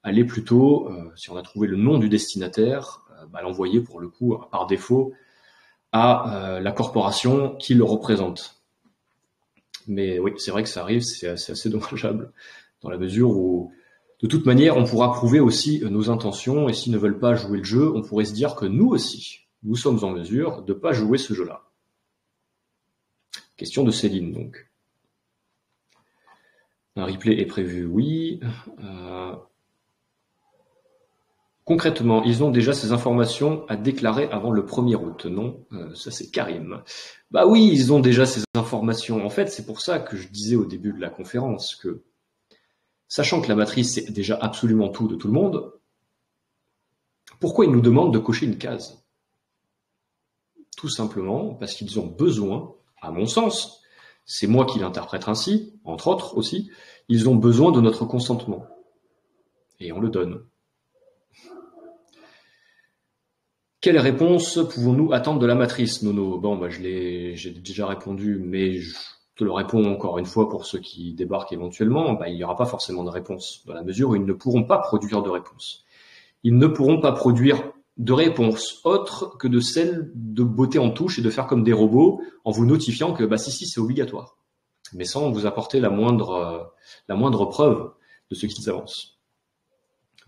aller plutôt, si on a trouvé le nom du destinataire, l'envoyer pour le coup par défaut à la corporation qui le représente. Mais oui, c'est vrai que ça arrive, c'est assez dommageable, dans la mesure où, de toute manière, on pourra prouver aussi nos intentions, et s'ils ne veulent pas jouer le jeu, on pourrait se dire que nous aussi, nous sommes en mesure de ne pas jouer ce jeu-là. Question de Céline, donc. Un replay est prévu, oui. Concrètement, ils ont déjà ces informations à déclarer avant le 1er août, non? Ça, c'est Karim. Bah oui, ils ont déjà ces informations. En fait, c'est pour ça que je disais au début de la conférence que, sachant que la matrice, c'est déjà absolument tout de tout le monde, pourquoi ils nous demandent de cocher une case? Tout simplement parce qu'ils ont besoin, à mon sens, c'est moi qui l'interprète ainsi, entre autres aussi, ils ont besoin de notre consentement. Et on le donne. Quelle réponse pouvons-nous attendre de la matrice, Nono? Bon, j'ai déjà répondu, mais je te le réponds encore une fois pour ceux qui débarquent éventuellement. Il n'y aura pas forcément de réponse, dans la mesure où ils ne pourront pas produire de réponse. Ils ne pourront pas produire de réponse autre que de celle de botter en touche et de faire comme des robots en vous notifiant que si, c'est obligatoire, mais sans vous apporter la moindre preuve de ce qu'ils avancent.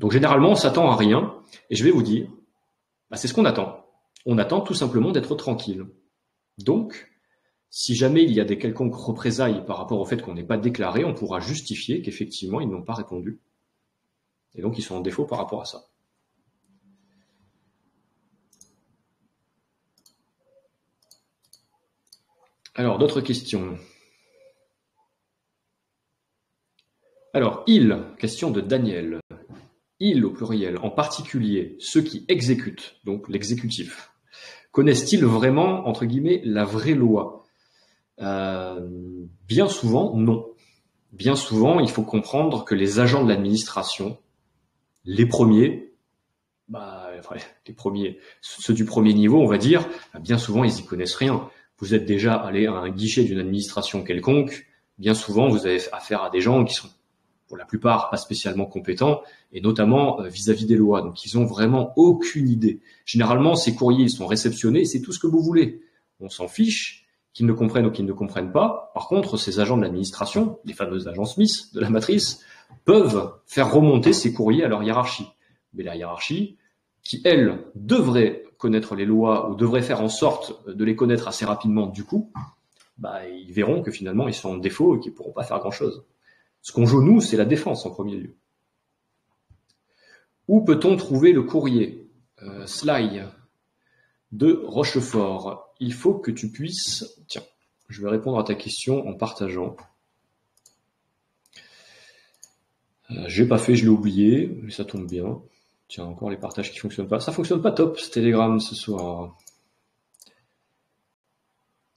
Donc généralement, on s'attend à rien, et je vais vous dire, c'est ce qu'on attend. On attend tout simplement d'être tranquille. Donc, si jamais il y a des quelconques représailles par rapport au fait qu'on n'ait pas déclaré, on pourra justifier qu'effectivement, ils n'ont pas répondu. Et donc, ils sont en défaut par rapport à ça. Alors, d'autres questions. Alors, question de Daniel. Ils, au pluriel, en particulier ceux qui exécutent, donc l'exécutif, connaissent-ils vraiment, entre guillemets, la vraie loi? Bien souvent, non. Bien souvent, il faut comprendre que les agents de l'administration, les premiers, ceux du premier niveau, on va dire, bien souvent, ils y connaissent rien. Vous êtes déjà allé à un guichet d'une administration quelconque, bien souvent, vous avez affaire à des gens qui sont, pour la plupart, pas spécialement compétents, et notamment vis-à-vis des lois. Donc, ils ont vraiment aucune idée. Généralement, ces courriers, ils sont réceptionnés, c'est tout ce que vous voulez. On s'en fiche, qu'ils ne comprennent ou qu'ils ne comprennent pas. Par contre, ces agents de l'administration, les fameux agents Smith de la matrice, peuvent faire remonter ces courriers à leur hiérarchie. Mais la hiérarchie, qui, elle, devrait connaître les lois ou devrait faire en sorte de les connaître assez rapidement du coup, ils verront que finalement, ils sont en défaut et qu'ils ne pourront pas faire grand-chose. Ce qu'on joue, nous, c'est la défense en premier lieu. Où peut-on trouver le courrier Sly de Rochefort. il faut que tu puisses... Tiens, je vais répondre à ta question en partageant. J'ai pas fait, je l'ai oublié, mais ça tombe bien. Tiens, encore les partages qui fonctionnent pas. Ça fonctionne pas top, ce Telegram ce soir.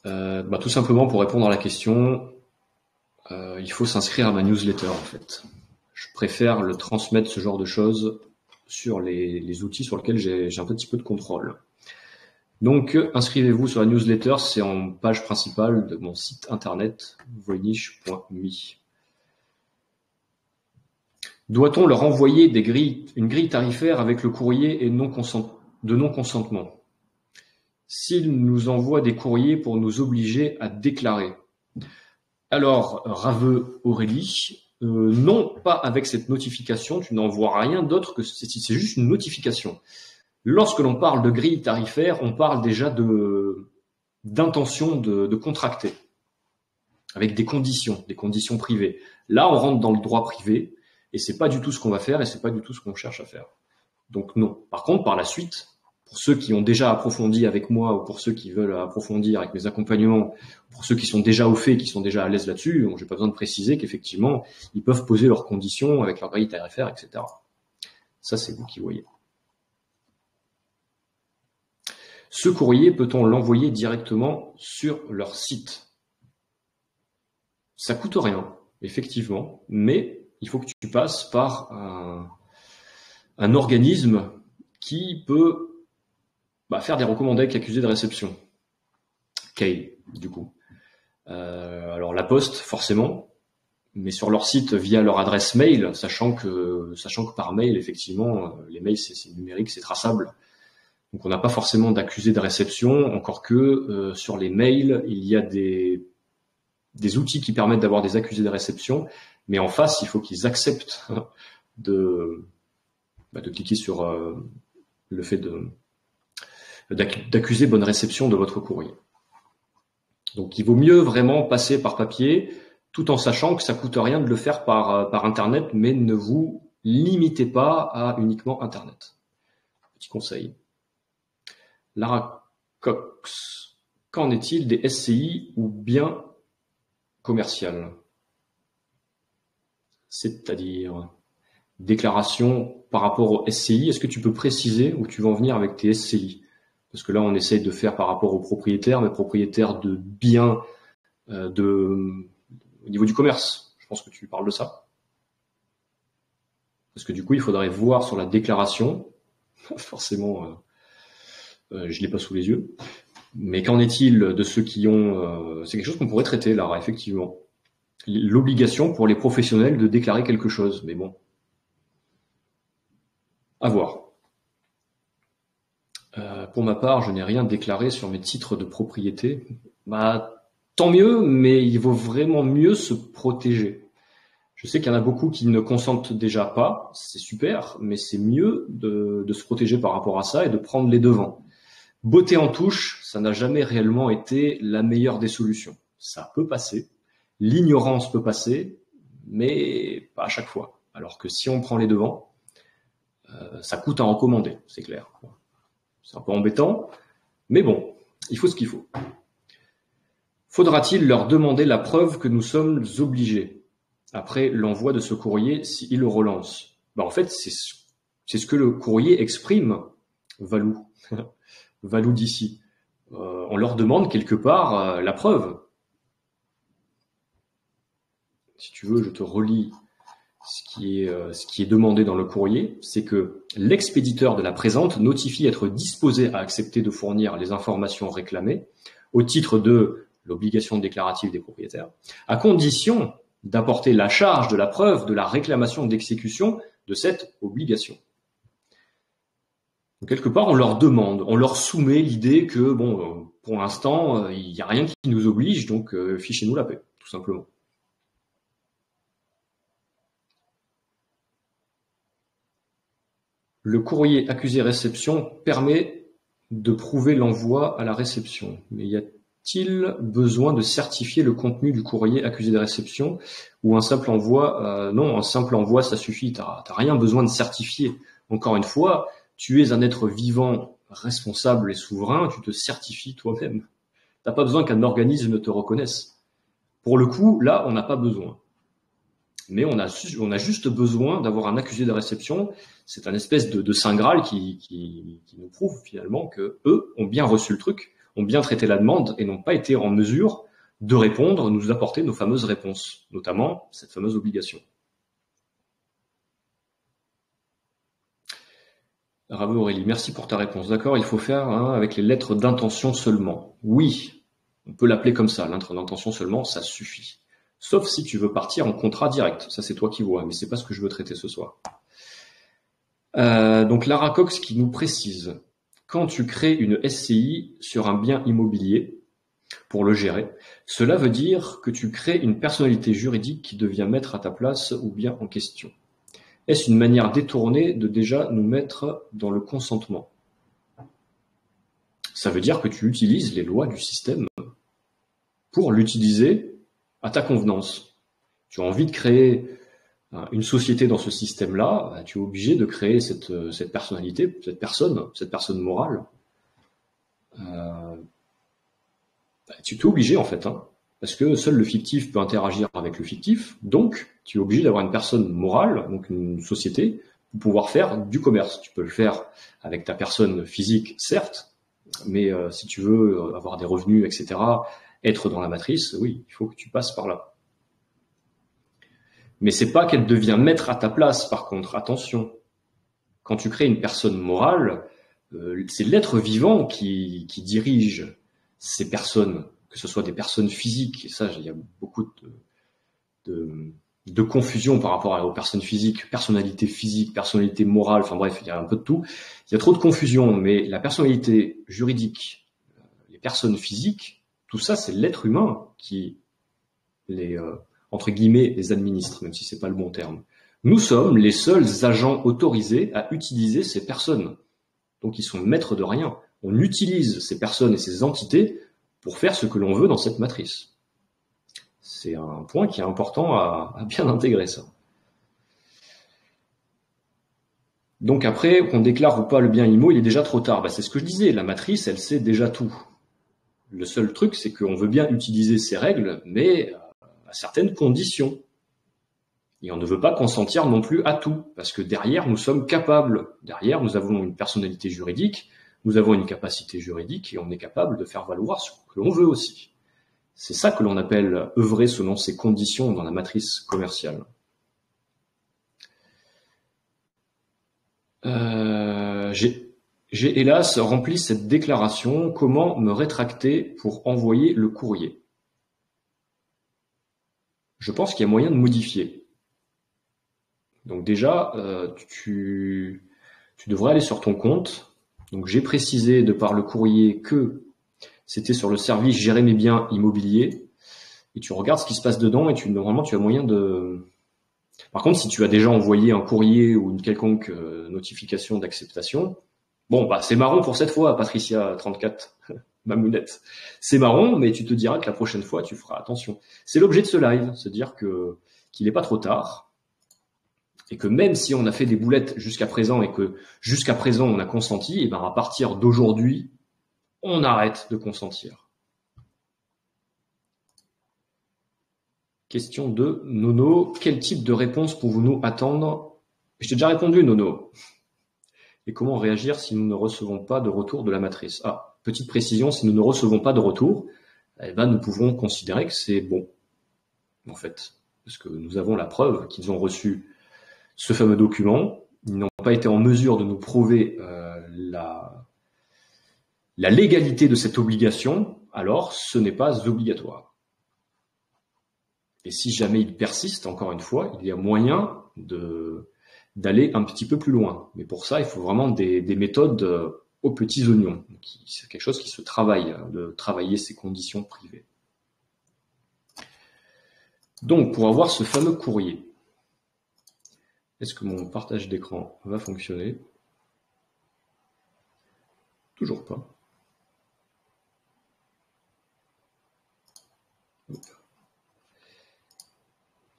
Tout simplement pour répondre à la question, il faut s'inscrire à ma newsletter en fait. Je préfère le transmettre ce genre de choses sur les outils sur lesquels j'ai un petit peu de contrôle. Donc inscrivez-vous sur la newsletter, c'est en page principale de mon site internet voynich.me. Doit-on leur envoyer une grille tarifaire avec le courrier et de non-consentement s'ils nous envoient des courriers pour nous obliger à déclarer? Alors, Raveux Aurélie, non, pas avec cette notification, tu n'envoies rien d'autre que c'est juste une notification. Lorsque l'on parle de grille tarifaire, on parle déjà d'intention de contracter, avec des conditions privées. Là, on rentre dans le droit privé, et c'est pas du tout ce qu'on va faire, et c'est pas du tout ce qu'on cherche à faire. Donc non. Par contre, par la suite, pour ceux qui ont déjà approfondi avec moi, ou pour ceux qui veulent approfondir avec mes accompagnements, pour ceux qui sont déjà au fait, qui sont déjà à l'aise là-dessus, donc j'ai pas besoin de préciser qu'effectivement, ils peuvent poser leurs conditions avec leur grille tarifaire, etc. Ça, c'est vous qui voyez. Ce courrier, peut-on l'envoyer directement sur leur site? Ça coûte rien, effectivement, mais il faut que tu passes par un organisme qui peut faire des recommandés avec accusé de réception. CAI, du coup. Alors la Poste, forcément, mais sur leur site via leur adresse mail, sachant que par mail, effectivement, les mails c'est numérique, c'est traçable. Donc on n'a pas forcément d'accusé de réception, encore que sur les mails, il y a des outils qui permettent d'avoir des accusés de réception, mais en face, il faut qu'ils acceptent de cliquer sur le fait d'accuser bonne réception de votre courrier. Donc il vaut mieux vraiment passer par papier, tout en sachant que ça coûte rien de le faire par Internet, mais ne vous limitez pas à uniquement Internet. Petit conseil. Lara Cox, qu'en est-il des SCI ou biens commerciaux? C'est-à-dire déclaration par rapport au SCI, est-ce que tu peux préciser où tu vas en venir avec tes SCI? Parce que là, on essaye de faire par rapport aux propriétaires, mais propriétaires de biens au niveau du commerce. Je pense que tu parles de ça. Parce que du coup, il faudrait voir sur la déclaration, forcément, je l'ai pas sous les yeux, mais qu'en est-il de ceux qui ont... c'est quelque chose qu'on pourrait traiter, là, effectivement. L'obligation pour les professionnels de déclarer quelque chose, mais bon. À voir. Pour ma part, je n'ai rien déclaré sur mes titres de propriété. Tant mieux, mais il vaut vraiment mieux se protéger. Je sais qu'il y en a beaucoup qui ne consentent déjà pas, c'est super, mais c'est mieux de se protéger par rapport à ça et de prendre les devants. Botter en touche, ça n'a jamais réellement été la meilleure des solutions. Ça peut passer, l'ignorance peut passer, mais pas à chaque fois. Alors que si on prend les devants, ça coûte à recommander, c'est clair. C'est un peu embêtant, mais bon, il faut ce qu'il faut. Faudra-t-il leur demander la preuve que nous sommes obligés après l'envoi de ce courrier s'ils le relancent? En fait, c'est ce que le courrier exprime, Valou. Valou d'ici. On leur demande quelque part la preuve. Si tu veux, je te relis ce qui est demandé dans le courrier, c'est que l'expéditeur de la présente notifie être disposé à accepter de fournir les informations réclamées au titre de l'obligation déclarative des propriétaires, à condition d'apporter la charge de la preuve de la réclamation d'exécution de cette obligation. Donc, quelque part, on leur demande, on leur soumet l'idée que, pour l'instant, il n'y a rien qui nous oblige, donc fichez-nous la paix, tout simplement. Le courrier accusé-réception permet de prouver l'envoi à la réception. Mais y a-t-il besoin de certifier le contenu du courrier accusé de réception ou un simple envoi? Non, un simple envoi, ça suffit. T'as rien besoin de certifier. Encore une fois, tu es un être vivant responsable et souverain, tu te certifies toi-même. T'as pas besoin qu'un organisme te reconnaisse. Pour le coup, là, on n'a pas besoin. Mais on a juste besoin d'avoir un accusé de réception. C'est un espèce de saint Graal qui nous prouve finalement que eux ont bien reçu le truc, ont bien traité la demande et n'ont pas été en mesure de répondre, nous apporter nos fameuses réponses, notamment cette fameuse obligation. Bravo Aurélie, merci pour ta réponse. D'accord, il faut faire avec les lettres d'intention seulement. Oui, on peut l'appeler comme ça, lettre d'intention seulement, ça suffit. Sauf si tu veux partir en contrat direct. Ça, c'est toi qui vois, mais c'est pas ce que je veux traiter ce soir. Donc, Lara Cox qui nous précise, quand tu crées une SCI sur un bien immobilier pour le gérer, cela veut dire que tu crées une personnalité juridique qui devient maître à ta place ou bien en question. Est-ce une manière détournée de déjà nous mettre dans le consentement? Ça veut dire que tu utilises les lois du système pour l'utiliser à ta convenance. Tu as envie de créer une société dans ce système-là, tu es obligé de créer cette personnalité, cette personne morale. Tu es obligé en fait, parce que seul le fictif peut interagir avec le fictif, donc tu es obligé d'avoir une personne morale, donc une société, pour pouvoir faire du commerce. Tu peux le faire avec ta personne physique, certes, mais si tu veux avoir des revenus, etc., être dans la matrice, oui, il faut que tu passes par là. Mais c'est pas qu'elle devient maître à ta place, par contre, attention. Quand tu crées une personne morale, c'est l'être vivant qui dirige ces personnes, que ce soit des personnes physiques, et ça, il y a beaucoup de confusion par rapport aux personnes physiques, personnalité morale, enfin bref, il y a un peu de tout. Il y a trop de confusion, mais la personnalité juridique, les personnes physiques, tout ça, c'est l'être humain qui les entre guillemets les administre, même si c'est pas le bon terme. Nous sommes les seuls agents autorisés à utiliser ces personnes. Donc ils sont maîtres de rien. On utilise ces personnes et ces entités pour faire ce que l'on veut dans cette matrice. C'est un point qui est important à bien intégrer ça. Donc après, qu'on déclare ou pas le bien IMO, il est déjà trop tard. C'est ce que je disais, la matrice, elle sait déjà tout. Le seul truc, c'est qu'on veut bien utiliser ces règles, mais à certaines conditions. Et on ne veut pas consentir non plus à tout, parce que derrière, nous sommes capables. Derrière, nous avons une personnalité juridique, nous avons une capacité juridique, et on est capable de faire valoir ce que l'on veut aussi. C'est ça que l'on appelle œuvrer selon ces conditions dans la matrice commerciale. J'ai hélas rempli cette déclaration. Comment me rétracter pour envoyer le courrier? Je pense qu'il y a moyen de modifier. Donc déjà, tu devrais aller sur ton compte. Donc j'ai précisé de par le courrier que c'était sur le service Gérer mes biens immobiliers. Et tu regardes ce qui se passe dedans et normalement tu as moyen de... Par contre, si tu as déjà envoyé un courrier ou une quelconque notification d'acceptation, bon, c'est marrant pour cette fois, Patricia34, Mamounette. C'est marrant, mais tu te diras que la prochaine fois, tu feras attention. C'est l'objet de ce live, se dire qu'il n'est pas trop tard, et que même si on a fait des boulettes jusqu'à présent, et que jusqu'à présent on a consenti, et à partir d'aujourd'hui, on arrête de consentir. Question de Nono. Quel type de réponse pouvons-nous attendre? Je t'ai déjà répondu, Nono. Et comment réagir si nous ne recevons pas de retour de la matrice? Petite précision, si nous ne recevons pas de retour, nous pouvons considérer que c'est bon, en fait. Parce que nous avons la preuve qu'ils ont reçu ce fameux document. Ils n'ont pas été en mesure de nous prouver la légalité de cette obligation, alors ce n'est pas obligatoire. Et si jamais il persiste, encore une fois, il y a moyen d'aller un petit peu plus loin. Mais pour ça, il faut vraiment des méthodes aux petits oignons. C'est quelque chose qui se travaille, de travailler ces conditions privées. Donc, pour avoir ce fameux courrier, est-ce que mon partage d'écran va fonctionner? Toujours pas.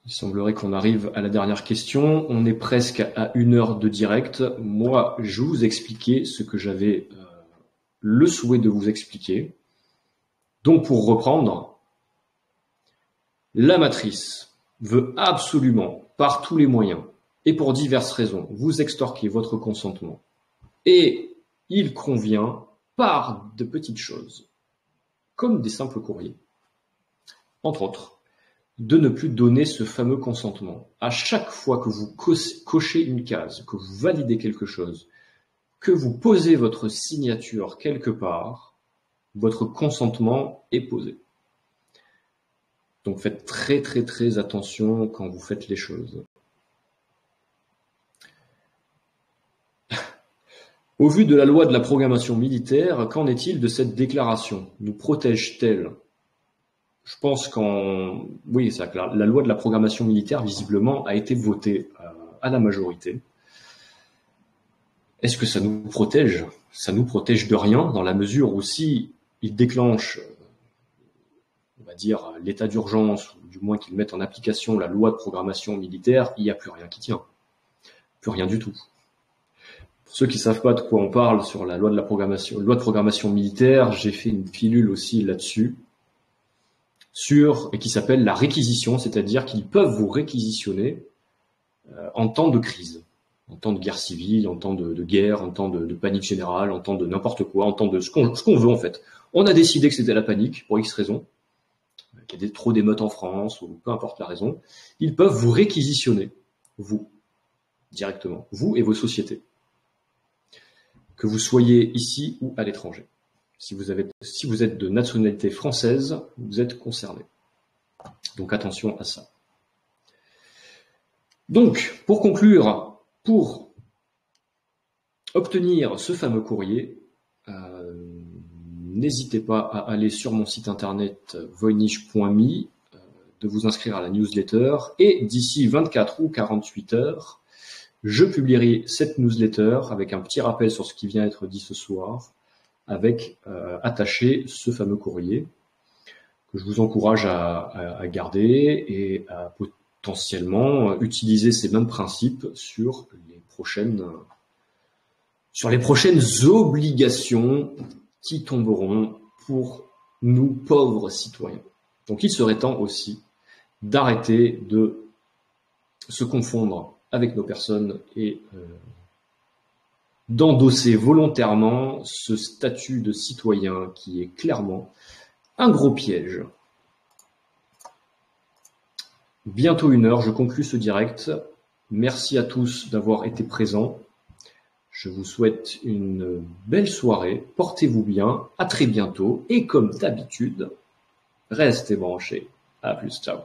Il semblerait qu'on arrive à la dernière question. On est presque à 1 heure de direct. Moi, je vous expliquais ce que j'avais le souhait de vous expliquer. Donc pour reprendre, la matrice veut absolument, par tous les moyens, et pour diverses raisons, vous extorquer votre consentement. Et il convient, par de petites choses, comme des simples courriers, entre autres, de ne plus donner ce fameux consentement. À chaque fois que vous cochez une case, que vous validez quelque chose, que vous posez votre signature quelque part, votre consentement est posé. Donc faites très très très attention quand vous faites les choses. Au vu de la loi de la programmation militaire, qu'en est-il de cette déclaration? Nous protège-t-elle? Je pense oui, c'est que la loi de la programmation militaire, visiblement, a été votée à la majorité. Est-ce que ça nous protège? Ça nous protège de rien, dans la mesure où si il déclenche, on va dire, l'état d'urgence, ou du moins qu'ils mettent en application la loi de programmation militaire, il n'y a plus rien qui tient. Plus rien du tout. Pour ceux qui ne savent pas de quoi on parle sur la loi de programmation militaire, j'ai fait une pilule aussi là-dessus, et qui s'appelle la réquisition, c'est-à-dire qu'ils peuvent vous réquisitionner en temps de crise, en temps de guerre civile, en temps de guerre, en temps de panique générale, en temps de n'importe quoi, en temps de ce qu'on veut en fait. On a décidé que c'était la panique, pour X raisons, qu'il y a trop d'émeutes en France, ou peu importe la raison, ils peuvent vous réquisitionner, vous, directement, vous et vos sociétés. Que vous soyez ici ou à l'étranger. Si vous êtes de nationalité française, vous êtes concerné. Donc attention à ça. Donc, pour conclure, pour obtenir ce fameux courrier, n'hésitez pas à aller sur mon site internet voynich.me, de vous inscrire à la newsletter, et d'ici 24 ou 48 heures, je publierai cette newsletter avec un petit rappel sur ce qui vient d'être dit ce soir, avec attaché ce fameux courrier que je vous encourage à garder et à potentiellement utiliser ces mêmes principes sur les prochaines obligations qui tomberont pour nous pauvres citoyens. Donc il serait temps aussi d'arrêter de se confondre avec nos personnes et d'endosser volontairement ce statut de citoyen qui est clairement un gros piège. Bientôt 1 heure, je conclus ce direct. Merci à tous d'avoir été présents. Je vous souhaite une belle soirée. Portez-vous bien. À très bientôt. Et comme d'habitude, restez branchés. À plus. Ciao.